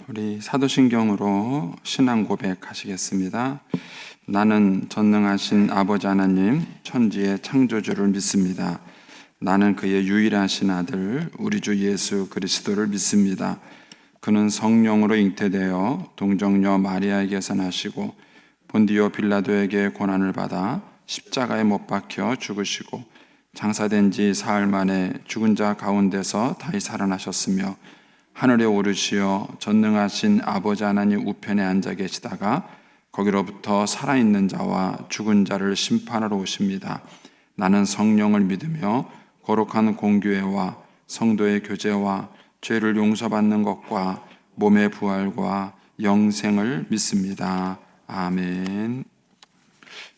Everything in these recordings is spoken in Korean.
우리 사도신경으로 신앙 고백하시겠습니다. 나는 전능하신 아버지 하나님 천지의 창조주를 믿습니다. 나는 그의 유일하신 아들 우리 주 예수 그리스도를 믿습니다. 그는 성령으로 잉태되어 동정녀 마리아에게서 나시고 본디오 빌라도에게 고난을 받아 십자가에 못 박혀 죽으시고 장사된 지 사흘 만에 죽은 자 가운데서 다시 살아나셨으며 하늘에 오르시어 전능하신 아버지 하나님 우편에 앉아 계시다가 거기로부터 살아있는 자와 죽은 자를 심판하러 오십니다. 나는 성령을 믿으며 거룩한 공교회와 성도의 교제와 죄를 용서받는 것과 몸의 부활과 영생을 믿습니다. 아멘.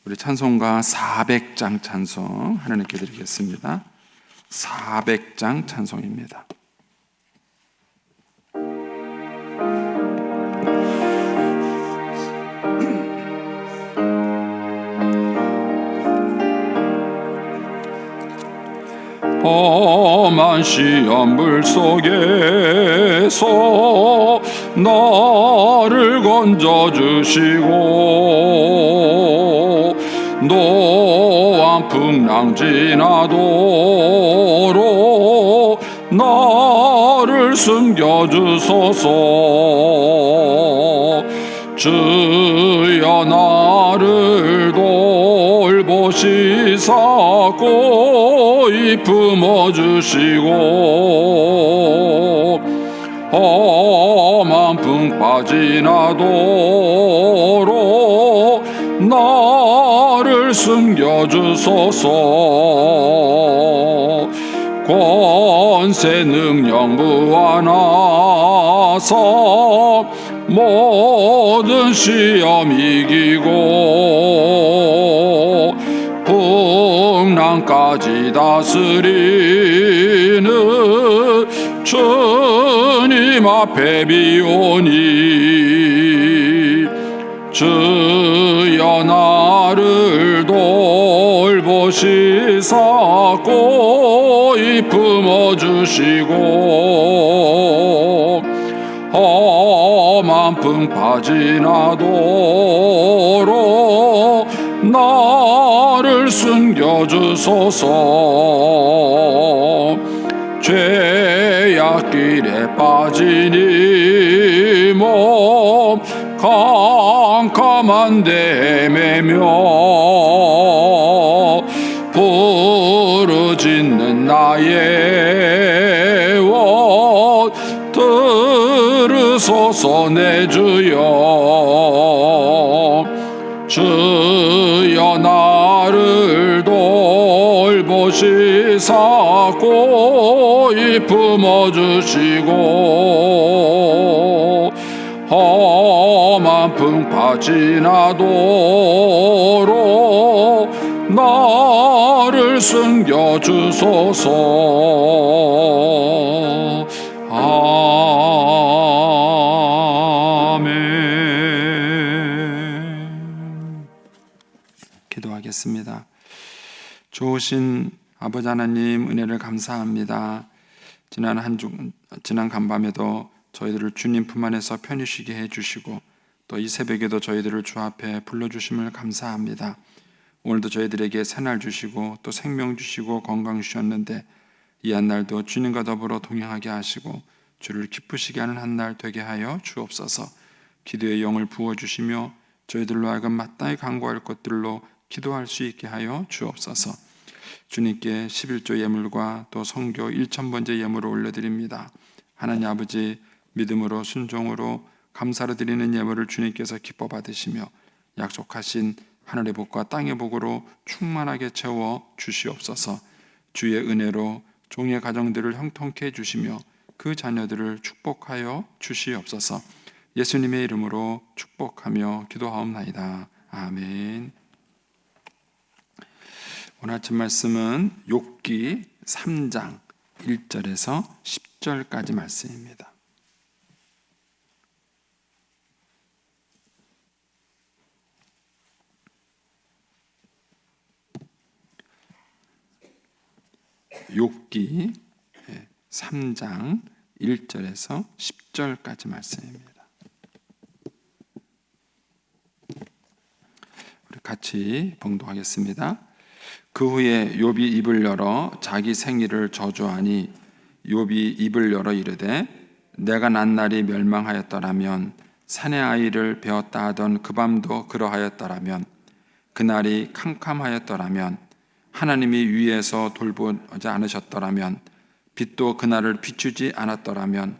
우리 찬송가 400장 찬송 하나님께 드리겠습니다. 400장 찬송입니다. 험한 시험물 속에서 나를 건져주시고 노한 풍랑 지나도록 나를 숨겨주소서. 주여 나를 돌보시사 고이 품어주시고 험한 풍파 지나도록 나를 숨겨주소서. 권세 능력 무한하사 모든 시험 이기고 풍랑까지 다스리는 주님 앞에 비오니 주여 나를 돌보시사 고이 품어주시고 험한 풍파 지나도록 나를 숨겨주소서. 죄악길에 빠진 이 몸 캄캄한데 헤매며 부르짖는 나의 원 들으소서. 내 주여 주여 나를 돌보시사 고이 품어주시고 험한 풍파 지나도록 나를 숨겨주소서. 아멘. 기도하겠습니다. 좋으신 아버지 하나님 은혜를 감사합니다. 지난 간밤에도 저희들을 주님 품 안에서 편히 쉬게 해주시고 또 이 새벽에도 저희들을 주 앞에 불러주심을 감사합니다. 오늘도 저희들에게 새날 주시고 또 생명 주시고 건강 주셨는데 이 한날도 주님과 더불어 동행하게 하시고 주를 기쁘시게 하는 한날 되게 하여 주옵소서. 기도의 영을 부어주시며 저희들로 하여금 마땅히 간구할 것들로 기도할 수 있게 하여 주옵소서. 주님께 11조 예물과 또 성교 1000번째 예물을 올려드립니다. 하나님 아버지, 믿음으로 순종으로 감사로 드리는 예물을 주님께서 기뻐 받으시며 약속하신 하늘의 복과 땅의 복으로 충만하게 채워 주시옵소서. 주의 은혜로 종의 가정들을 형통케 해주시며 그 자녀들을 축복하여 주시옵소서. 예수님의 이름으로 축복하며 기도하옵나이다. 아멘. 오늘 아침 말씀은 욥기 3장 1절에서 10절까지 말씀입니다. 욥기 3장 1절에서 10절까지 말씀입니다. 우리 같이 봉독하겠습니다. 그 후에 욥이 입을 열어 자기 생일을 저주하니 욥이 입을 열어 이르되 내가 난 날이 멸망하였더라면 산의 아이를 베었다 하던 그 밤도 그러하였더라면 그날이 캄캄하였더라면 하나님이 위에서 돌보지 않으셨더라면 빛도 그날을 비추지 않았더라면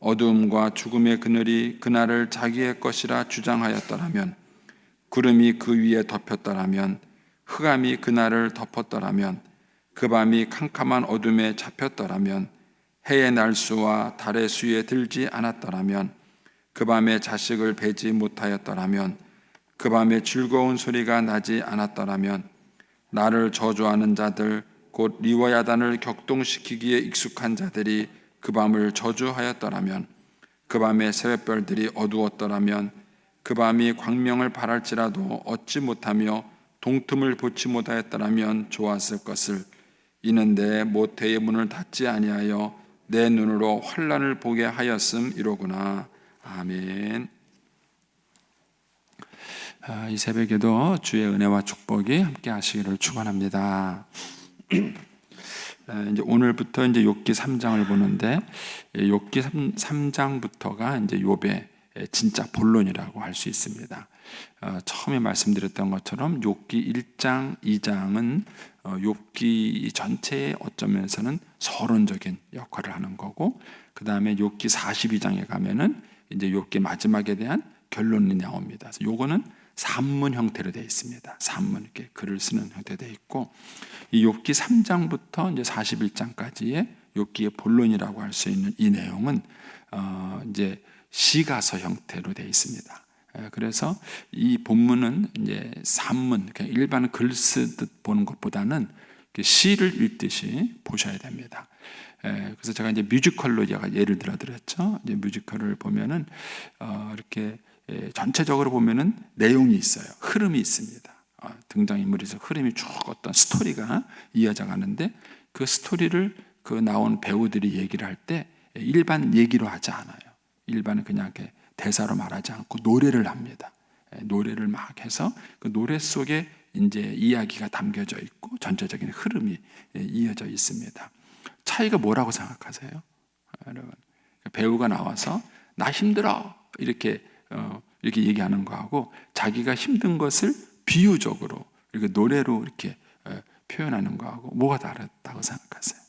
어두움과 죽음의 그늘이 그날을 자기의 것이라 주장하였더라면 구름이 그 위에 덮였더라면 흑암이 그날을 덮었더라면 그 밤이 캄캄한 어둠에 잡혔더라면 해의 날수와 달의 수에 들지 않았더라면 그 밤에 자식을 베지 못하였더라면 그 밤에 즐거운 소리가 나지 않았더라면 나를 저주하는 자들 곧 리워야단을 격동시키기에 익숙한 자들이 그 밤을 저주하였더라면 그 밤에 새벽별들이 어두웠더라면 그 밤이 광명을 발할지라도 얻지 못하며 동틈을 보지 못하였더라면 좋았을 것을. 이는 내 모태의 문을 닫지 아니하여 내 눈으로 환난을 보게 하였음이로구나. 아멘. 이 새벽에도 주의 은혜와 축복이 함께 하시기를 축원합니다. 이제 오늘부터 이제 욥기 3장을 보는데 욥기 3장부터가 이제 욥의 진짜 본론이라고 할 수 있습니다. 처음에 말씀드렸던 것처럼 욥기 1장, 2장은 욥기 전체의 어쩌면서는 서론적인 역할을 하는 거고, 그 다음에 욥기 42장에 가면은 이제 욥기 마지막에 대한 결론이 나옵니다. 그래서 요거는 산문 형태로 되어 있습니다. 산문, 이렇게 글을 쓰는 형태로 되어 있고, 이 욥기 3장부터 이제 41장까지의 욥기의 본론이라고 할 수 있는 이 내용은 이제 시가서 형태로 되어 있습니다. 그래서 이 본문은 이제 산문, 그러니까 일반 글 쓰듯 보는 것보다는 시를 읽듯이 보셔야 됩니다. 그래서 제가 이제 뮤지컬로 예를 들어 드렸죠. 이제 뮤지컬을 보면은 이렇게 전체적으로 보면은 내용이 있어요. 흐름이 있습니다. 등장인물에서 흐름이 쭉 어떤 스토리가 이어져 가는데, 그 스토리를 그 나온 배우들이 얘기를 할 때 일반 얘기로 하지 않아요. 일반은 그냥 이렇게 대사로 말하지 않고 노래를 합니다. 노래를 막 해서 그 노래 속에 이제 이야기가 담겨져 있고 전체적인 흐름이 이어져 있습니다. 차이가 뭐라고 생각하세요, 여러분? 배우가 나와서 나 힘들어 이렇게 얘기하는 거하고 자기가 힘든 것을 비유적으로 이렇게 노래로 이렇게 표현하는 거하고 뭐가 다르다고 생각하세요?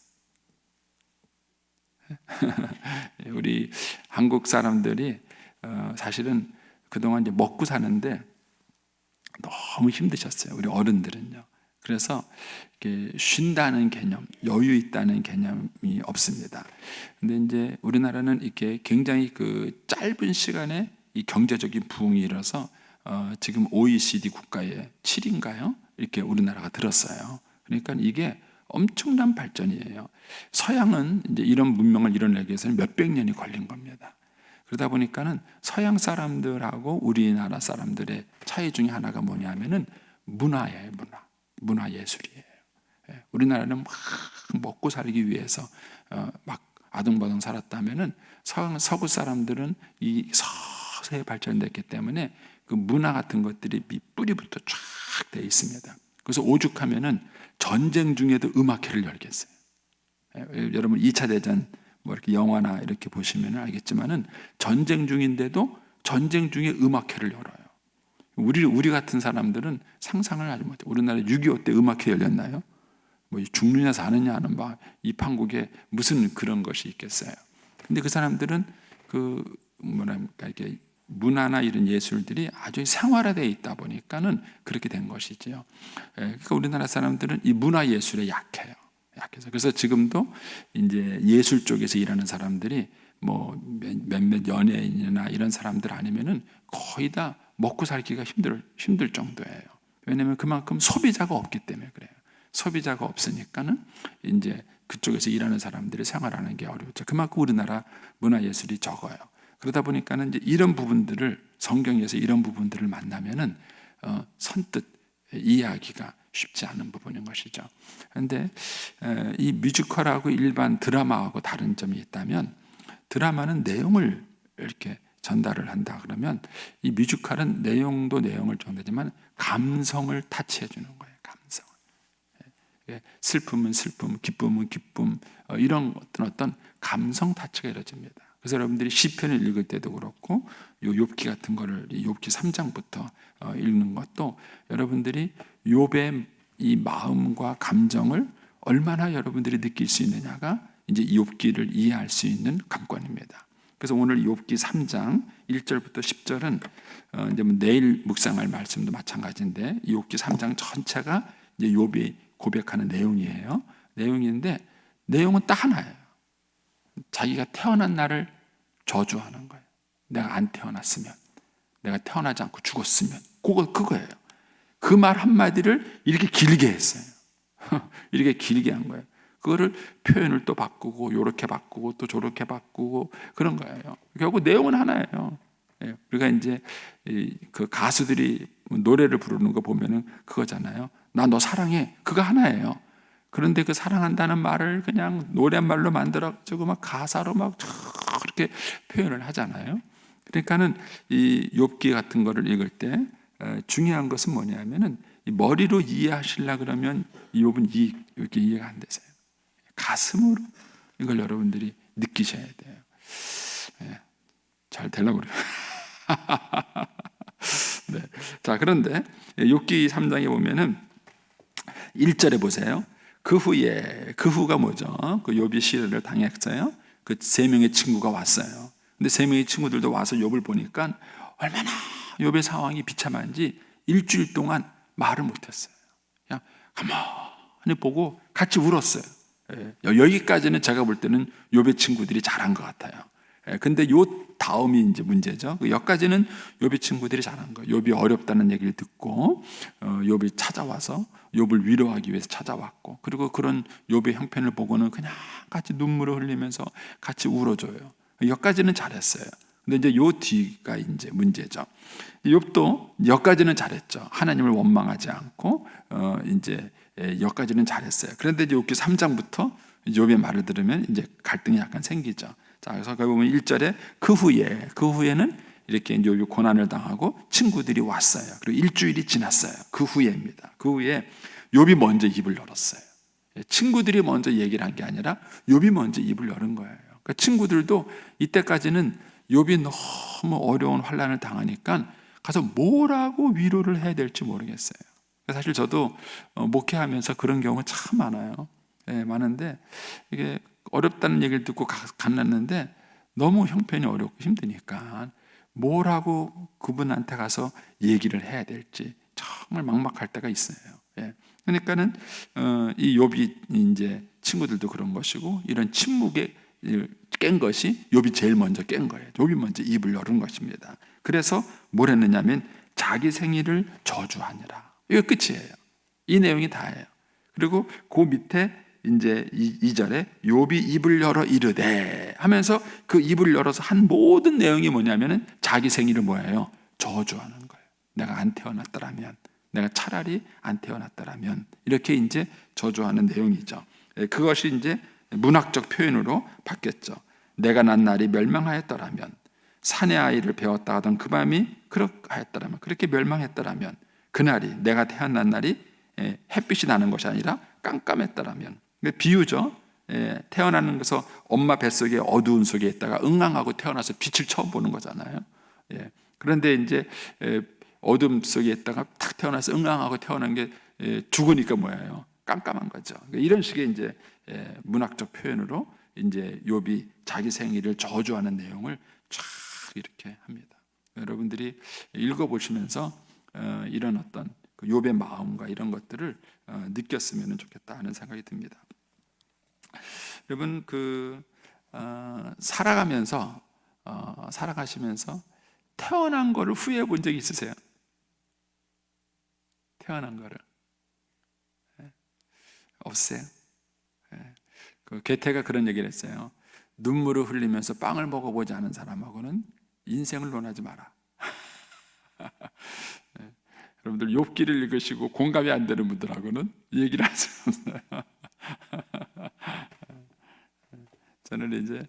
우리 한국 사람들이 사실은 그동안 이제 먹고 사는데 너무 힘드셨어요. 우리 어른들은요. 그래서 이렇게 쉰다는 개념, 여유 있다는 개념이 없습니다. 근데 이제 우리나라는 이렇게 굉장히 그 짧은 시간에 이 경제적인 부흥이 일어서 지금 OECD 국가에 7인가요? 이렇게 우리나라가 들었어요. 그러니까 이게 엄청난 발전이에요. 서양은 이제 이런 문명을 이뤄내기 위해서는 몇백 년이 걸린 겁니다. 그러다 보니까는 서양 사람들하고 우리나라 사람들의 차이 중에 하나가 뭐냐면은 문화예요, 문화 예술이에요. 우리나라는 막 먹고 살기 위해서 막 아등바등 살았다면은 서구 사람들은 이 서서히 발전됐기 때문에 그 문화 같은 것들이 밑뿌리부터 쫙 돼 있습니다. 그래서 오죽하면은 전쟁 중에도 음악회를 열겠어요. 여러분 2차 대전 뭐 이렇게 영화나 이렇게 보시면 알겠지만은 전쟁 중인데도 전쟁 중에 음악회를 열어요. 우리 같은 사람들은 상상을 하지 못해요. 우리나라 6.25 때 음악회 열렸나요? 뭐 죽느냐 사느냐 하는 이 판국에 무슨 그런 것이 있겠어요. 근데 그 사람들은 그 뭐랄까 이렇게 문화나 이런 예술들이 아주 생활화되어 있다 보니까는 그렇게 된 것이지요. 그러니까 우리나라 사람들은 이 문화 예술에 약해요. 약해서. 그래서 지금도 이제 예술 쪽에서 일하는 사람들이 뭐 몇몇 연예인이나 이런 사람들 아니면은 거의 다 먹고 살기가 힘들 정도예요. 왜냐하면 그만큼 소비자가 없기 때문에 그래요. 소비자가 없으니까는 이제 그쪽에서 일하는 사람들이 생활하는 게 어렵죠. 그만큼 우리나라 문화 예술이 적어요. 그러다 보니까는 이제 이런 부분들을 성경에서 이런 부분들을 만나면은 선뜻 이해하기가 쉽지 않은 부분인 것이죠. 그런데 이 뮤지컬하고 일반 드라마하고 다른 점이 있다면, 드라마는 내용을 이렇게 전달을 한다 그러면 이 뮤지컬은 내용도 내용을 전하지만 감성을 타치해 주는 거예요. 감성. 슬픔은 슬픔, 기쁨은 기쁨, 이런 어떤 감성 타치가 이루어집니다. 그래서 여러분들이 시편을 읽을 때도 그렇고 요 욥기 같은 거를 욥기 3장부터 읽는 것도 여러분들이 욥의 이 마음과 감정을 얼마나 여러분들이 느낄 수 있느냐가 이제 이 욥기를 이해할 수 있는 관건입니다. 그래서 오늘 욥기 3장 1절부터 10절은 이제 뭐 내일 묵상할 말씀도 마찬가지인데 이 욥기 3장 전체가 이제 욥이 고백하는 내용이에요. 내용인데 내용은 딱 하나예요. 자기가 태어난 날을 저주하는 거예요. 내가 안 태어났으면, 내가 태어나지 않고 죽었으면, 그거예요. 그 말 한마디를 이렇게 길게 했어요. 이렇게 길게 한 거예요. 그거를 표현을 또 바꾸고, 요렇게 바꾸고, 또 저렇게 바꾸고, 그런 거예요. 결국 내용은 하나예요. 우리가 이제 그 가수들이 노래를 부르는 거 보면은 그거잖아요. 나 너 사랑해. 그거 하나예요. 그런데 그 사랑한다는 말을 그냥 노랫말로 만들어가지고 막 가사로 막 그렇게 표현을 하잖아요. 그러니까는 이 욥기 같은 거를 읽을 때 중요한 것은 뭐냐면은 이 머리로 이해하시려 그러면 이 욥은 이렇게 이해가 안 되세요. 가슴으로 이걸 여러분들이 느끼셔야 돼요. 잘 되려고 그래요. 네. 자, 그런데 욥기 3장에 보면은 1절에 보세요. 그 후가 뭐죠? 그 욥이 시련을 당했어요. 그 세 명의 친구가 왔어요. 근데 세 명의 친구들도 와서 욥을 보니까 얼마나 욥의 상황이 비참한지 일주일 동안 말을 못했어요. 그냥 가만히 보고 같이 울었어요. 여기까지는 제가 볼 때는 욥의 친구들이 잘한 것 같아요. 근데 요 다음이 이제 문제죠. 여기까지는 욥의 친구들이 잘한 거예요. 욥이 어렵다는 얘기를 듣고 욥이 찾아와서 욥을 위로하기 위해서 찾아왔고, 그리고 그런 욥의 형편을 보고는 그냥 같이 눈물을 흘리면서 같이 울어줘요. 여기까지는 잘했어요. 근데 이제 요 뒤가 이제 문제죠. 욥도 여기까지는 잘했죠. 하나님을 원망하지 않고 이제 여기까지는 잘했어요. 그런데 이제 욥기 3장부터 욥의 말을 들으면 이제 갈등이 약간 생기죠. 자, 그래서 거기 보면 1절에 그 후에는 이렇게 이제 욥이 고난을 당하고 친구들이 왔어요. 그리고 일주일이 지났어요. 그 후에입니다. 그 후에 욥이 먼저 입을 열었어요. 친구들이 먼저 얘기를 한 게 아니라 욥이 먼저 입을 열은 거예요. 그러니까 친구들도 이때까지는 욥이 너무 어려운 환난을 당하니까 가서 뭐라고 위로를 해야 될지 모르겠어요. 사실 저도 목회하면서 그런 경우가 참 많아요. 많은데 이게 어렵다는 얘기를 듣고 갔는데 너무 형편이 어렵고 힘드니까 뭐라고 그분한테 가서 얘기를 해야 될지 정말 막막할 때가 있어요. 그러니까는 이 욥이 이제 친구들도 그런 것이고 이런 침묵에 깬 것이 욥이 제일 먼저 깬 거예요. 욥이 먼저 입을 열은 것입니다. 그래서 뭘 했느냐면 자기 생일을 저주하니라. 이거 끝이에요. 이 내용이 다예요. 그리고 그 밑에 이제 2절에 욥이 입을 열어 이르되 하면서 그 입을 열어서 한 모든 내용이 뭐냐면은 자기 생일을 뭐예요? 저주하는 거예요. 내가 안 태어났더라면, 내가 차라리 안 태어났더라면, 이렇게 이제 저주하는 내용이죠. 그것이 이제 문학적 표현으로 바뀌었죠. 내가 난 날이 멸망하였더라면, 사내 아이를 배웠다 하던 그 밤이 그렇하였더라면, 그렇게 멸망했더라면, 그날이 내가 태어난 날이 햇빛이 나는 것이 아니라 깜깜했더라면, 비유죠. 태어나는 것은 엄마 뱃속에 어두운 속에 있다가 응앙하고 태어나서 빛을 처음 보는 거잖아요. 그런데 이제 어둠 속에 있다가 탁 태어나서 응앙하고 태어난 게 죽으니까 뭐예요? 깜깜한 거죠. 이런 식의 이제 문학적 표현으로 이제 욥이 자기 생일을 저주하는 내용을 쫙 이렇게 합니다. 여러분들이 읽어보시면서 이런 어떤 그 욥의 마음과 이런 것들을 느꼈으면 좋겠다 하는 생각이 듭니다. 여러분 살아가면서 살아가시면서 태어난 거를 후회해 본 적이 있으세요? 태어난 거를 없어요? 그 게테가 그런 얘기를 했어요. 눈물을 흘리면서 빵을 먹어보지 않은 사람하고는 인생을 논하지 마라. 여러분들 욥기를 읽으시고 공감이 안 되는 분들하고는 얘기를 하지 않아요. 저는 이제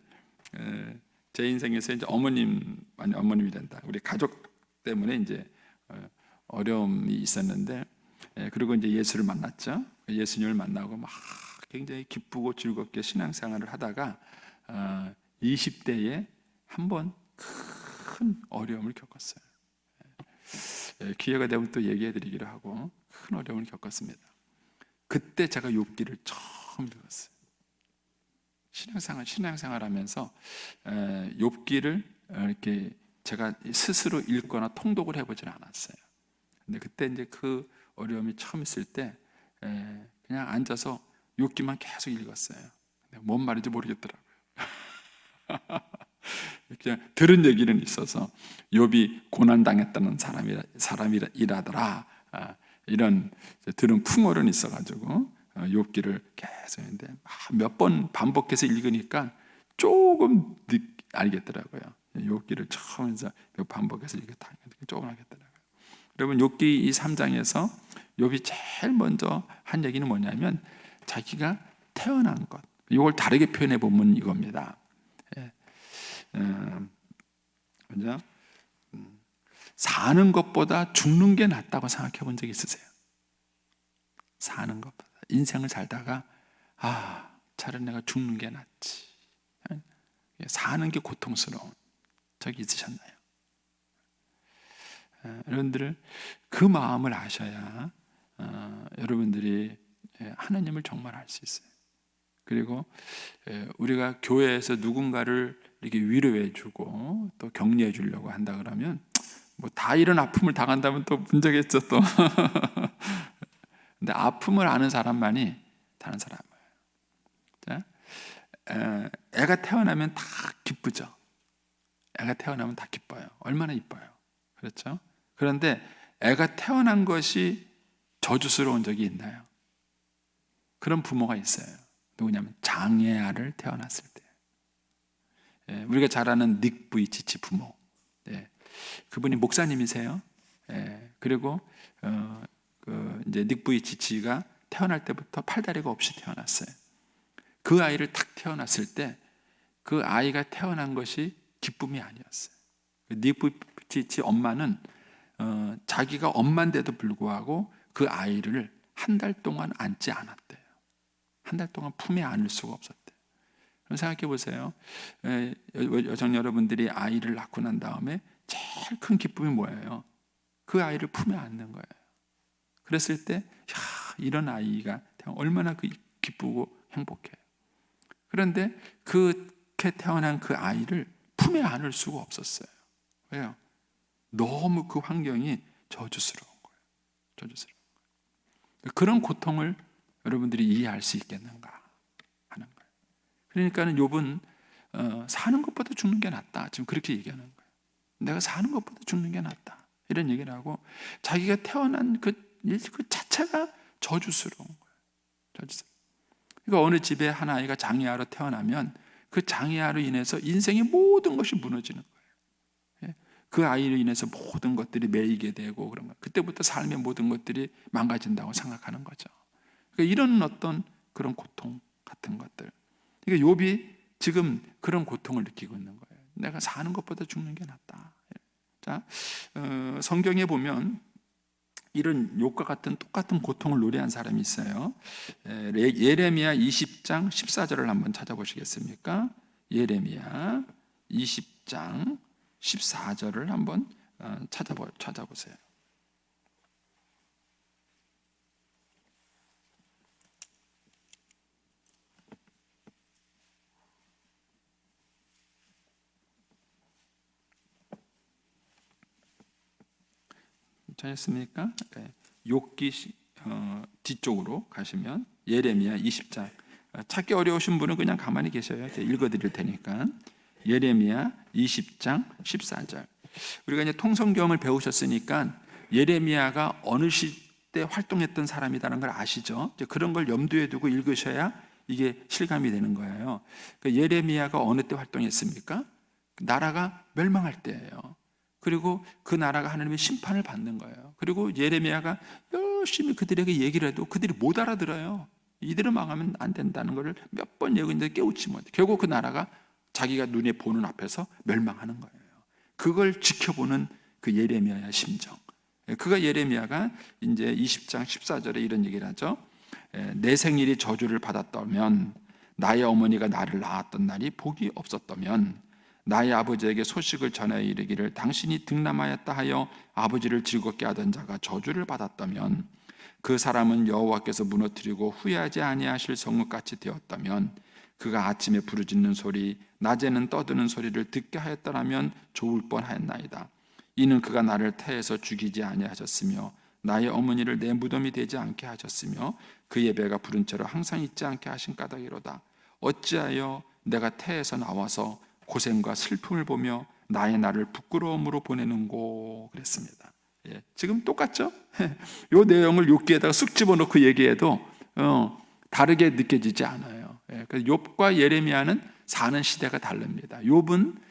제 인생에서 이제 어머님 많이 어머님이 된다. 우리 가족 때문에 이제 어려움이 있었는데, 그리고 이제 예수를 만났죠. 예수님을 만나고 막 굉장히 기쁘고 즐겁게 신앙생활을 하다가 20대에 한번 큰 어려움을 겪었어요. 기회가 되면 또 얘기해 드리기로 하고 큰 어려움을 겪었습니다. 그때 제가 욥기를 처음 읽었어요. 신앙생활 하면서 욥기를 이렇게 제가 스스로 읽거나 통독을 해보지는 않았어요. 근데 그때 이제 그 어려움이 처음 있을 때 그냥 앉아서 욥기만 계속 읽었어요. 근데 뭔 말인지 모르겠더라고요. 그냥 들은 얘기는 있어서 욥이 고난 당했다는 사람이라더라. 이런 들은 풍어는 있어가지고 욥기를 계속 했는데 몇 번 반복해서 읽으니까 조금 알겠더라고요. 욥기를 처음에서 반복해서 읽었다 조금 알겠더라고요. 여러분, 욥기 이 3장에서 욥이 제일 먼저 한 얘기는 뭐냐면 자기가 태어난 것, 이걸 다르게 표현해 보면 이겁니다. 먼저 사는 것보다 죽는 게 낫다고 생각해 본 적 있으세요? 사는 것보다, 인생을 살다가 차라리 내가 죽는 게 낫지, 사는 게 고통스러운 적이 있으셨나요? 여러분들 그 마음을 아셔야 여러분들이 하나님을 정말 알 수 있어요. 그리고 우리가 교회에서 누군가를 이렇게 위로해 주고 또 격려해 주려고 한다 그러면 뭐 다 이런 아픔을 당한다면 또 문제겠죠 또. 근데 아픔을 아는 사람만이 다른 사람이에요. 애가 태어나면 다 기쁘죠. 애가 태어나면 다 기뻐요. 얼마나 이뻐요. 그렇죠? 그런데 애가 태어난 것이 저주스러운 적이 있나요? 그런 부모가 있어요. 누구냐면 장애아를 태어났을 때. 우리가 잘 아는 닉 부이치치 부모. 그분이 목사님이세요. 그리고 이제 닉 부이치치가 태어날 때부터 팔다리가 없이 태어났어요. 그 아이를 탁 태어났을 때 그 아이가 태어난 것이 기쁨이 아니었어요. 닉 부이치치 엄마는 자기가 엄마인데도 불구하고 그 아이를 한 달 동안 안지 않았대요. 한 달 동안 품에 안을 수가 없었대요. 생각해 보세요. 여성 여러분들이 아이를 낳고 난 다음에 제일 큰 기쁨이 뭐예요? 그 아이를 품에 안는 거예요. 그랬을 때 이런 아이가 얼마나 기쁘고 행복해요. 그런데 그렇게 태어난 그 아이를 품에 안을 수가 없었어요. 왜요? 너무 그 환경이 저주스러운 거예요. 저주스러운 거예요. 그런 고통을 여러분들이 이해할 수 있겠는가 하는 거예요. 그러니까는 욥은 사는 것보다 죽는 게 낫다, 지금 그렇게 얘기하는 거예요. 내가 사는 것보다 죽는 게 낫다, 이런 얘기를 하고 자기가 태어난 그 자체가 저주스러운 거예요. 저주스러운. 그러니까 어느 집에 한 아이가 장애아로 태어나면 그 장애아로 인해서 인생의 모든 것이 무너지는 거예요. 그 아이로 인해서 모든 것들이 매이게 되고 그런 거예요. 그때부터 삶의 모든 것들이 망가진다고 생각하는 거죠. 그러니까 이런 어떤 그런 고통 같은 것들. 그러니까 욥이 지금 그런 고통을 느끼고 있는 거예요. 내가 사는 것보다 죽는 게 낫다. 자, 성경에 보면 이런 욥과 같은 똑같은 고통을 노래한 사람이 있어요. 예레미야 20장 14절을 한번 찾아보시겠습니까? 예레미야 20장 14절을 한번 찾아보세요. 찾았습니까? 욥기 뒤쪽으로 가시면 예레미야 20장. 찾기 어려우신 분은 그냥 가만히 계셔요. 읽어드릴 테니까. 예레미야 20장 14절. 우리가 이제 통성경을 배우셨으니까 예레미야가 어느 시대 활동했던 사람이라는 걸 아시죠? 그런 걸 염두에 두고 읽으셔야 이게 실감이 되는 거예요. 그러니까 예레미야가 어느 때 활동했습니까? 나라가 멸망할 때예요. 그리고 그 나라가 하나님의 심판을 받는 거예요. 그리고 예레미야가 열심히 그들에게 얘기를 해도 그들이 못 알아들어요. 이대로 망하면 안 된다는 것을 몇 번 얘기했는데 깨우치 못해. 결국 그 나라가 자기가 눈에 보는 앞에서 멸망하는 거예요. 그걸 지켜보는 그 예레미야의 심정. 그가 예레미야가 이제 20장 14절에 이런 얘기를 하죠. 내 생일이 저주를 받았다면, 나의 어머니가 나를 낳았던 날이 복이 없었다면, 나의 아버지에게 소식을 전하여 이르기를 당신이 득남하였다 하여 아버지를 즐겁게 하던 자가 저주를 받았다면, 그 사람은 여호와께서 무너뜨리고 후회하지 아니하실 성읍같이 되었다면, 그가 아침에 부르짖는 소리, 낮에는 떠드는 소리를 듣게 하였더라면 좋을 뻔하였나이다. 이는 그가 나를 태에서 죽이지 아니하셨으며 나의 어머니를 내 무덤이 되지 않게 하셨으며 그의 배가 부른 채로 항상 있지 않게 하신 까닭이로다. 어찌하여 내가 태에서 나와서 고생과 슬픔을 보며 나의 날을 부끄러움으로 보내는고. 그랬습니다. 지금 똑같죠? 이 내용을 욥기에다가 쑥 집어넣고 얘기해도 다르게 느껴지지 않아요. 그래서 욥과 예레미야는 사는 시대가 다릅니다. 욥은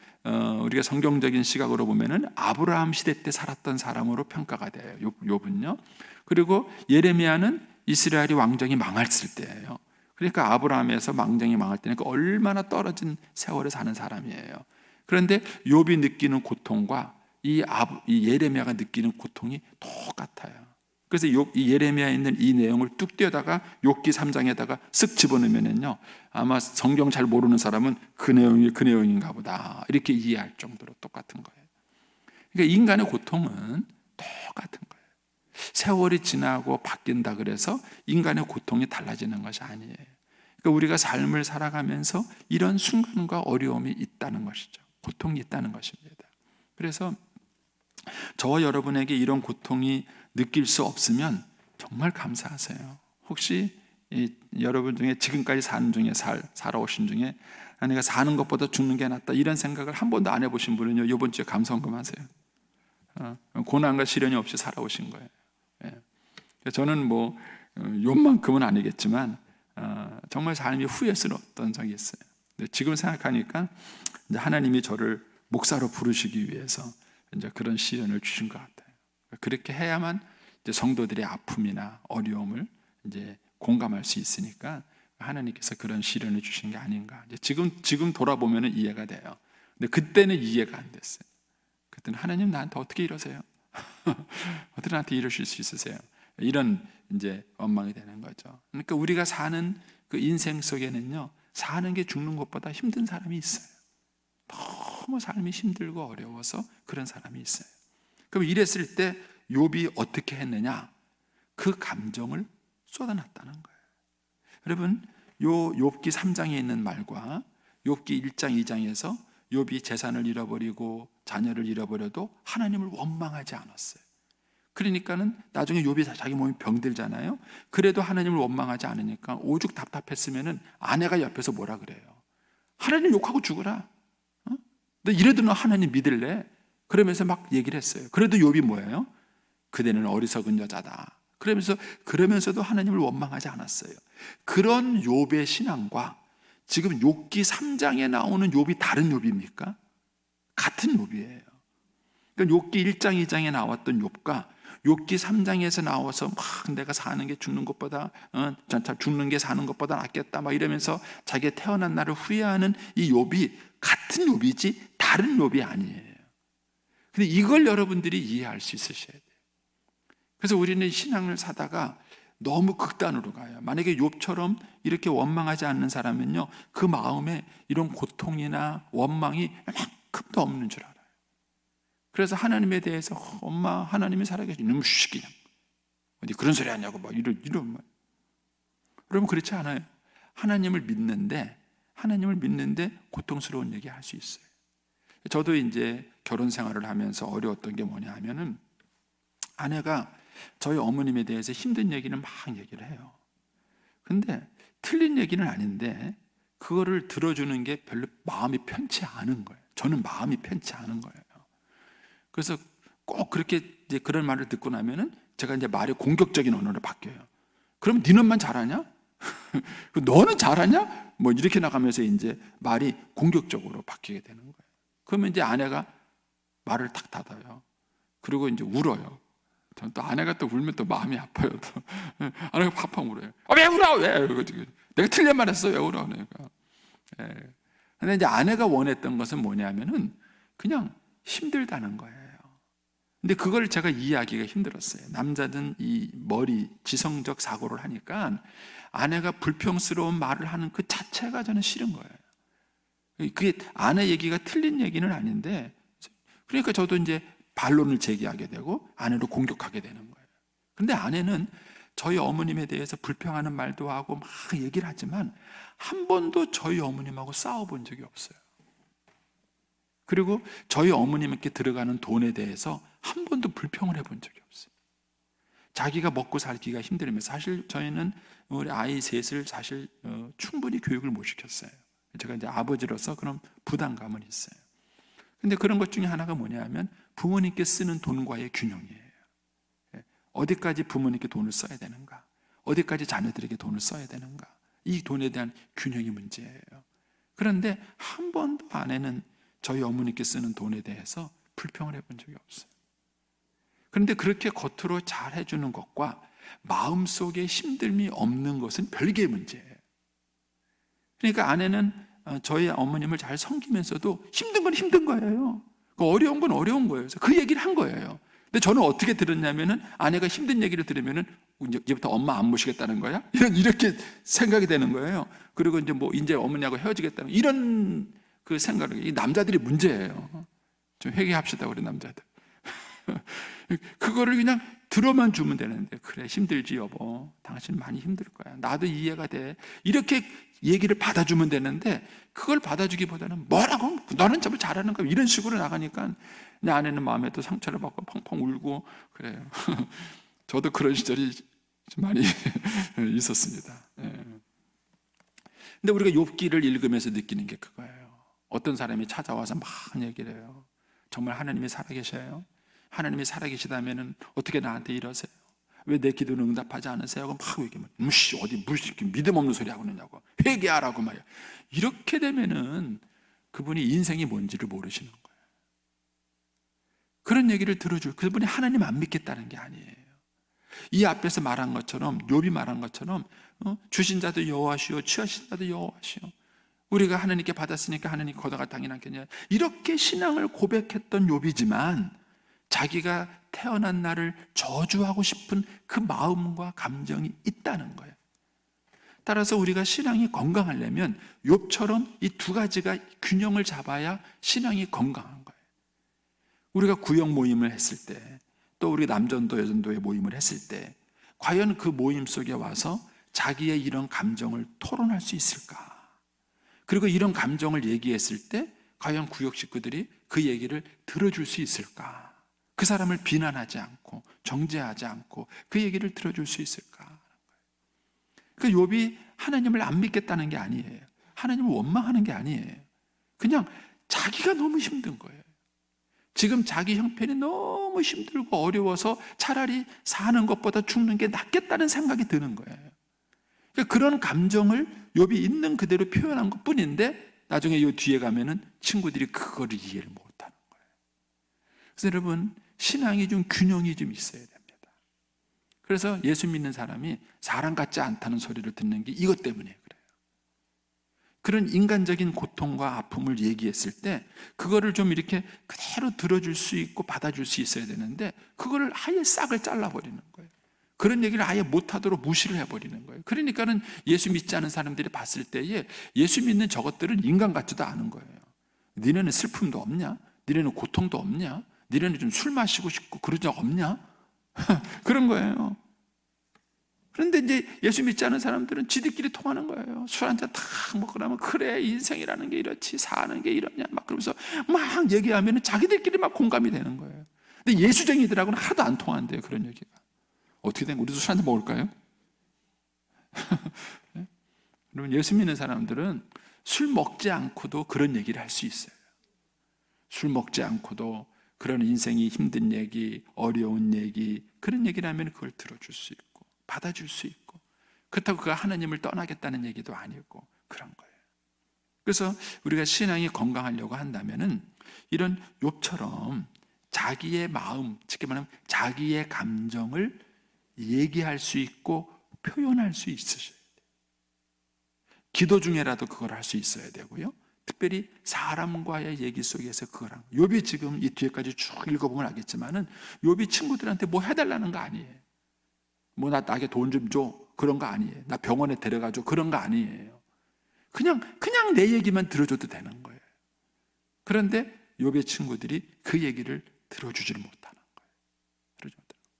우리가 성경적인 시각으로 보면은 아브라함 시대 때 살았던 사람으로 평가가 돼요. 욥은요. 그리고 예레미야는 이스라엘이 왕정이 망했을 때예요. 그러니까 아브라함에서 왕정이 망할 때니까 얼마나 떨어진 세월을 사는 사람이에요. 그런데 욥이 느끼는 고통과 이 예레미야가 느끼는 고통이 똑같아요. 그래서 이 예레미야에 있는 이 내용을 뚝 떼어다가 욥기 3장에다가 쓱 집어넣으면요, 아마 성경 잘 모르는 사람은 그 내용이 그 내용인가 보다 이렇게 이해할 정도로 똑같은 거예요. 그러니까 인간의 고통은 똑같은 거예요. 세월이 지나고 바뀐다 그래서 인간의 고통이 달라지는 것이 아니에요. 그러니까 우리가 삶을 살아가면서 이런 순간과 어려움이 있다는 것이죠. 고통이 있다는 것입니다. 그래서 저와 여러분에게 이런 고통이 느낄 수 없으면 정말 감사하세요. 혹시 여러분 중에 지금까지 사는 중에 살아오신 중에 내가 사는 것보다 죽는 게 낫다 이런 생각을 한 번도 안 해보신 분은요, 이번 주에 감성금하세요. 고난과 시련이 없이 살아오신 거예요. 저는 뭐 욕만큼은 아니겠지만 정말 삶이 후회스러웠던 적이 있어요. 근데 지금 생각하니까 이제 하나님이 저를 목사로 부르시기 위해서 이제 그런 시련을 주신 것 같아요. 그렇게 해야만 이제 성도들의 아픔이나 어려움을 이제 공감할 수 있으니까 하나님께서 그런 시련을 주신 게 아닌가. 이제 지금 돌아보면은 이해가 돼요. 근데 그때는 이해가 안 됐어요. 그때는 하나님 나한테 어떻게 이러세요? 어떻게 나한테 이러실 수 있으세요? 이런 이제 원망이 되는 거죠. 그러니까 우리가 사는 그 인생 속에는요, 사는 게 죽는 것보다 힘든 사람이 있어요. 너무 삶이 힘들고 어려워서 그런 사람이 있어요. 그럼 이랬을 때 욥이 어떻게 했느냐? 그 감정을 쏟아놨다는 거예요. 여러분, 요 욥기 3장에 있는 말과 욥기 1장 2장에서 욥이 재산을 잃어버리고 자녀를 잃어버려도 하나님을 원망하지 않았어요. 그러니까는 나중에 욥이 자기 몸이 병들잖아요. 그래도 하나님을 원망하지 않으니까 오죽 답답했으면은 아내가 옆에서 뭐라 그래요? 하나님 욕하고 죽어라. 너 이래도 너 하나님 믿을래? 그러면서 막 얘기를 했어요. 그래도 욥이 뭐예요? 그대는 어리석은 여자다. 그러면서도 하나님을 원망하지 않았어요. 그런 욥의 신앙과 지금 욥기 3장에 나오는 욥이 다른 욥입니까? 같은 욥이에요. 그러니까 욥기 1장 2장에 나왔던 욥과 욥기 3장에서 나와서 막 내가 사는 게 죽는 것보다 죽는 게 사는 것보다 낫겠다 막 이러면서 자기가 태어난 날을 후회하는 이 욥이 같은 욥이지 다른 욥이 아니에요. 근데 이걸 여러분들이 이해할 수 있으셔야 돼요. 그래서 우리는 신앙을 사다가 너무 극단으로 가요. 만약에 욥처럼 이렇게 원망하지 않는 사람은요, 그 마음에 이런 고통이나 원망이 만큼도 없는 줄 알아요. 그래서 하나님에 대해서 엄마 하나님이 살아계신 이놈 쉬기냐 어디 그런 소리 하냐고 막 이런 말. 여러분 그렇지 않아요. 하나님을 믿는데 고통스러운 얘기 할 수 있어요. 저도 이제 결혼 생활을 하면서 어려웠던 게 뭐냐 하면은 아내가 저희 어머님에 대해서 힘든 얘기는 막 얘기를 해요. 근데 틀린 얘기는 아닌데 그거를 들어주는 게 별로 마음이 편치 않은 거예요. 저는 마음이 편치 않은 거예요. 그래서 꼭 그렇게 이제 그런 말을 듣고 나면은 제가 이제 말이 공격적인 언어로 바뀌어요. 그럼 니는만 잘하냐? 너는 잘하냐? 뭐 이렇게 나가면서 이제 말이 공격적으로 바뀌게 되는 거예요. 그러면 이제 아내가 말을 탁 닫아요. 그리고 이제 울어요. 저는 또 아내가 또 울면 또 마음이 아파요. 또. 아내가 팍팍 울어요. 왜 울어? 왜? 내가 틀린 말 했어. 왜 울어? 내가. 근데 이제 아내가 원했던 것은 뭐냐면은 그냥 힘들다는 거예요. 근데 그걸 제가 이해하기가 힘들었어요. 남자든 이 머리, 지성적 사고를 하니까 아내가 불평스러운 말을 하는 그 자체가 저는 싫은 거예요. 그게 아내 얘기가 틀린 얘기는 아닌데, 그러니까 저도 이제 반론을 제기하게 되고 아내를 공격하게 되는 거예요. 그런데 아내는 저희 어머님에 대해서 불평하는 말도 하고 막 얘기를 하지만 한 번도 저희 어머님하고 싸워본 적이 없어요. 그리고 저희 어머님께 들어가는 돈에 대해서 한 번도 불평을 해본 적이 없어요. 자기가 먹고 살기가 힘들면, 사실 저희는 우리 아이 셋을 사실 충분히 교육을 못 시켰어요. 제가 이제 아버지로서 그런 부담감은 있어요. 근데 그런 것 중에 하나가 뭐냐면 부모님께 쓰는 돈과의 균형이에요. 어디까지 부모님께 돈을 써야 되는가, 어디까지 자녀들에게 돈을 써야 되는가, 이 돈에 대한 균형이 문제예요. 그런데 한 번도 아내는 저희 어머니께 쓰는 돈에 대해서 불평을 해본 적이 없어요. 그런데 그렇게 겉으로 잘 해주는 것과 마음속에 힘듦이 없는 것은 별개의 문제예요. 그러니까 아내는 저희 어머님을 잘 섬기면서도 힘든 건 힘든 거예요. 어려운 건 어려운 거예요. 그래서 그 얘기를 한 거예요. 근데 저는 어떻게 들었냐면은, 아내가 힘든 얘기를 들으면은 이제부터 엄마 안 모시겠다는 거야? 이렇게 생각이 되는 거예요. 그리고 이제 어머니하고 헤어지겠다는 이런 그 생각을, 이 남자들이 문제예요. 좀 회개합시다, 우리 남자들. 그거를 그냥 들어만 주면 되는데, 그래 힘들지 여보, 당신 많이 힘들 거야, 나도 이해가 돼, 이렇게 얘기를 받아주면 되는데, 그걸 받아주기보다는 뭐라고, 너는 정말 잘하는 거야, 이런 식으로 나가니까 내 아내는 마음에 또 상처를 받고 펑펑 울고 그래요. 저도 그런 시절이 많이 있었습니다. 근데 우리가 욥기를 읽으면서 느끼는 게 그거예요. 어떤 사람이 찾아와서 막 얘기를 해요. 정말 하나님이 살아계셔요? 하나님이 살아계시다면 어떻게 나한테 이러세요? 왜 내 기도는 응답하지 않으세요? 막 얘기하면 어디 믿음 없는 소리 하고 있느냐고, 회개하라고 말이야. 이렇게 되면은 그분이 인생이 뭔지를 모르시는 거예요. 그런 얘기를 들어줄, 그분이 하나님 안 믿겠다는 게 아니에요. 이 앞에서 말한 것처럼, 욥이 말한 것처럼 주신 자도 여호와시오, 취하신 자도 여호와시오, 우리가 하나님께 받았으니까 하나님 거다가 당연하겠냐, 이렇게 신앙을 고백했던 욥이지만 자기가 태어난 날을 저주하고 싶은 그 마음과 감정이 있다는 거예요. 따라서 우리가 신앙이 건강하려면 욥처럼 이 두 가지가 균형을 잡아야 신앙이 건강한 거예요. 우리가 구역 모임을 했을 때, 또 우리 남전도 여전도의 모임을 했을 때, 과연 그 모임 속에 와서 자기의 이런 감정을 토론할 수 있을까? 그리고 이런 감정을 얘기했을 때 과연 구역 식구들이 그 얘기를 들어줄 수 있을까? 그 사람을 비난하지 않고 정죄하지 않고 그 얘기를 들어줄 수 있을까? 그 욥이 하나님을 안 믿겠다는 게 아니에요. 하나님을 원망하는 게 아니에요. 그냥 자기가 너무 힘든 거예요. 지금 자기 형편이 너무 힘들고 어려워서 차라리 사는 것보다 죽는 게 낫겠다는 생각이 드는 거예요. 그러니까 그런 감정을 욥이 있는 그대로 표현한 것 뿐인데, 나중에 이 뒤에 가면은 친구들이 그거를 이해를 못하는 거예요. 그래서 여러분, 신앙이 좀 균형이 좀 있어야 됩니다. 그래서 예수 믿는 사람이 사람 같지 않다는 소리를 듣는 게 이것 때문에 그래요. 그런 인간적인 고통과 아픔을 얘기했을 때 그거를 좀 이렇게 그대로 들어줄 수 있고 받아줄 수 있어야 되는데, 그거를 아예 싹을 잘라버리는 거예요. 그런 얘기를 아예 못하도록 무시를 해버리는 거예요. 그러니까는 예수 믿지 않은 사람들이 봤을 때에 예수 믿는 저것들은 인간 같지도 않은 거예요. 니네는 슬픔도 없냐? 니네는 고통도 없냐? 니네는 좀 술 마시고 싶고 그런 적 없냐? 그런 거예요. 그런데 이제 예수 믿지 않은 사람들은 지들끼리 통하는 거예요. 술 한잔 탁 먹고 나면, 그래 인생이라는 게 이렇지, 사는 게 이러냐 막 그러면서 막 얘기하면 자기들끼리 막 공감이 되는 거예요. 근데 예수쟁이들하고는 하나도 안 통한대요, 그런 얘기가. 어떻게 된 거예요? 우리도 술 한잔 먹을까요? 여러분, 예수 믿는 사람들은 술 먹지 않고도 그런 얘기를 할 수 있어요. 술 먹지 않고도 그런 인생이 힘든 얘기, 어려운 얘기, 그런 얘기를 하면 그걸 들어줄 수 있고 받아줄 수 있고, 그렇다고 그가 하나님을 떠나겠다는 얘기도 아니고 그런 거예요. 그래서 우리가 신앙이 건강하려고 한다면은 이런 욥처럼 자기의 마음, 쉽게 말하면 자기의 감정을 얘기할 수 있고 표현할 수 있으셔야 돼요. 기도 중에라도 그걸 할 수 있어야 되고요. 특별히 사람과의 얘기 속에서 그걸 한 거예요. 욥이 지금 이 뒤에까지 쭉 읽어보면 알겠지만은 욥이 친구들한테 뭐 해달라는 거 아니에요. 뭐 나에게 돈 좀 줘, 그런 거 아니에요. 나 병원에 데려가줘, 그런 거 아니에요. 그냥 내 얘기만 들어줘도 되는 거예요. 그런데 욥의 친구들이 그 얘기를 들어주지를 못하는 거예요. 들어주지 못하는 거예요.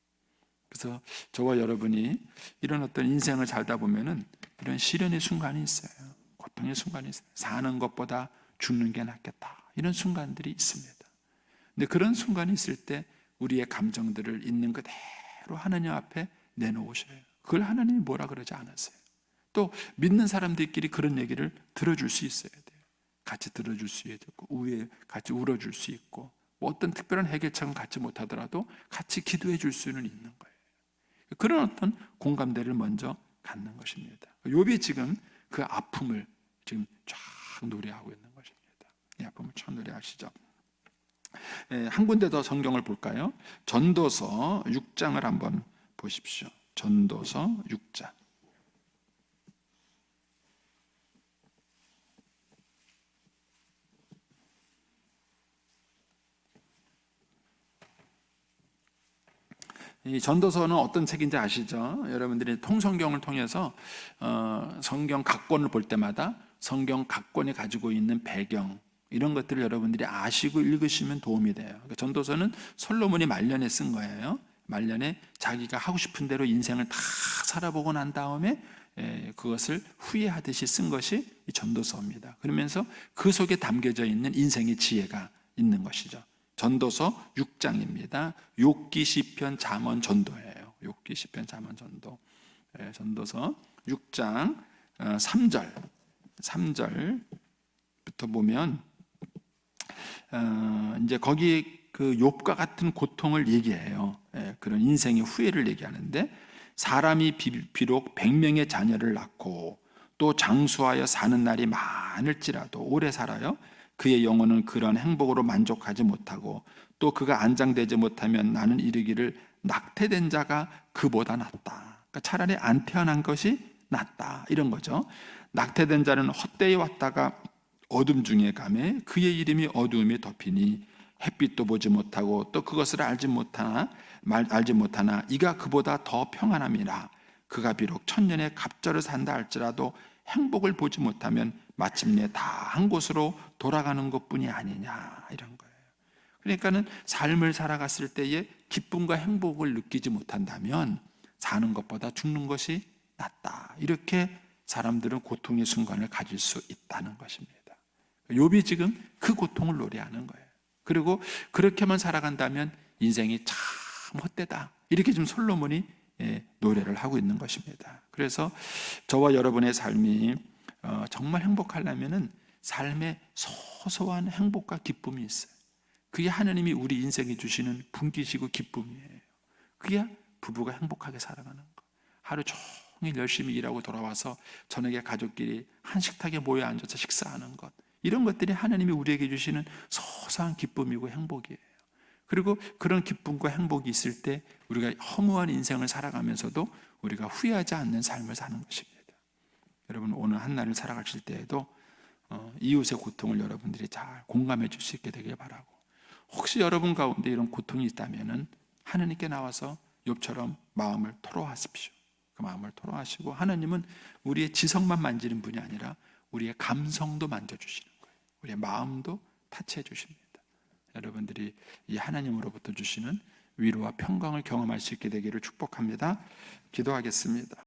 그래서 저와 여러분이 이런 어떤 인생을 살다 보면은 이런 시련의 순간이 있어요. 고통의 순간이 있어요. 사는 것보다 죽는 게 낫겠다, 이런 순간들이 있습니다. 근데 그런 순간이 있을 때 우리의 감정들을 있는 그대로 하나님 앞에 내놓으셔요. 그걸 하나님이 뭐라 그러지 않았어요. 또 믿는 사람들끼리 그런 얘기를 들어줄 수 있어야 돼요. 같이 들어줄 수 있고, 우에 같이 울어줄 수 있고, 뭐 어떤 특별한 해결책은 갖지 못하더라도 같이 기도해 줄 수는 있는 거예요. 그런 어떤 공감대를 먼저 갖는 것입니다. 욥이 지금 그 아픔을 지금 쫙 노래하고 있는 것입니다. 이 아픔을 쫙 노래하시죠. 한 군데 더 성경을 볼까요? 전도서 6장을 한번 보십시오. 전도서 6장. 이 전도서는 어떤 책인지 아시죠? 여러분들이 통성경을 통해서 성경 각권을 볼 때마다 성경 각권이 가지고 있는 배경, 이런 것들을 여러분들이 아시고 읽으시면 도움이 돼요. 그러니까 전도서는 솔로몬이 말년에 쓴 거예요. 말년에 자기가 하고 싶은 대로 인생을 다 살아보고 난 다음에 그것을 후회하듯이 쓴 것이 이 전도서입니다. 그러면서 그 속에 담겨져 있는 인생의 지혜가 있는 것이죠. 전도서 6장입니다. 욥기, 시편, 잠언, 전도예요. 욥기, 시편, 잠언, 전도. 전도서 6장 3절부터 보면 이제 거기 그 욥과 같은 고통을 얘기해요. 그런 인생의 후회를 얘기하는데, 사람이 비록 100명의 자녀를 낳고 또 장수하여 사는 날이 많을지라도 오래 살아요. 그의 영혼은 그런 행복으로 만족하지 못하고, 또 그가 안장되지 못하면 나는 이르기를 낙태된 자가 그보다 낫다. 그러니까 차라리 안 태어난 것이 낫다, 이런 거죠. 낙태된 자는 헛되이 왔다가 어둠 중에 가매 그의 이름이 어두움에 덮이니 햇빛도 보지 못하고 또 그것을 알지 못하나 이가 그보다 더 평안함이라. 그가 비록 천년의 갑절을 산다 할지라도 행복을 보지 못하면 마침내 다 한 곳으로 돌아가는 것뿐이 아니냐, 이런 거예요. 그러니까는 삶을 살아갔을 때에 기쁨과 행복을 느끼지 못한다면 사는 것보다 죽는 것이 낫다, 이렇게 사람들은 고통의 순간을 가질 수 있다는 것입니다. 욥이 지금 그 고통을 노래하는 거예요. 그리고 그렇게만 살아간다면 인생이 참 헛되다, 이렇게 좀 솔로몬이 노래를 하고 있는 것입니다. 그래서 저와 여러분의 삶이 정말 행복하려면은 삶에 소소한 행복과 기쁨이 있어요. 그게 하나님이 우리 인생에 주시는 분기시고 기쁨이에요. 그게 부부가 행복하게 살아가는 거. 하루 종일 열심히 일하고 돌아와서 저녁에 가족끼리 한 식탁에 모여 앉아서 식사하는 것, 이런 것들이 하나님이 우리에게 주시는 소소한 기쁨이고 행복이에요. 그리고 그런 기쁨과 행복이 있을 때 우리가 허무한 인생을 살아가면서도 우리가 후회하지 않는 삶을 사는 것입니다. 여러분, 오늘 한 날을 살아가실 때에도 이웃의 고통을 여러분들이 잘 공감해 줄 수 있게 되길 바라고, 혹시 여러분 가운데 이런 고통이 있다면 하나님께 나와서 욥처럼 마음을 토로하십시오. 그 마음을 토로하시고, 하나님은 우리의 지성만 만지는 분이 아니라 우리의 감성도 만져주시는 거예요. 우리의 마음도 타치해 주십니다. 여러분들이 이 하나님으로부터 주시는 위로와 평강을 경험할 수 있게 되기를 축복합니다. 기도하겠습니다.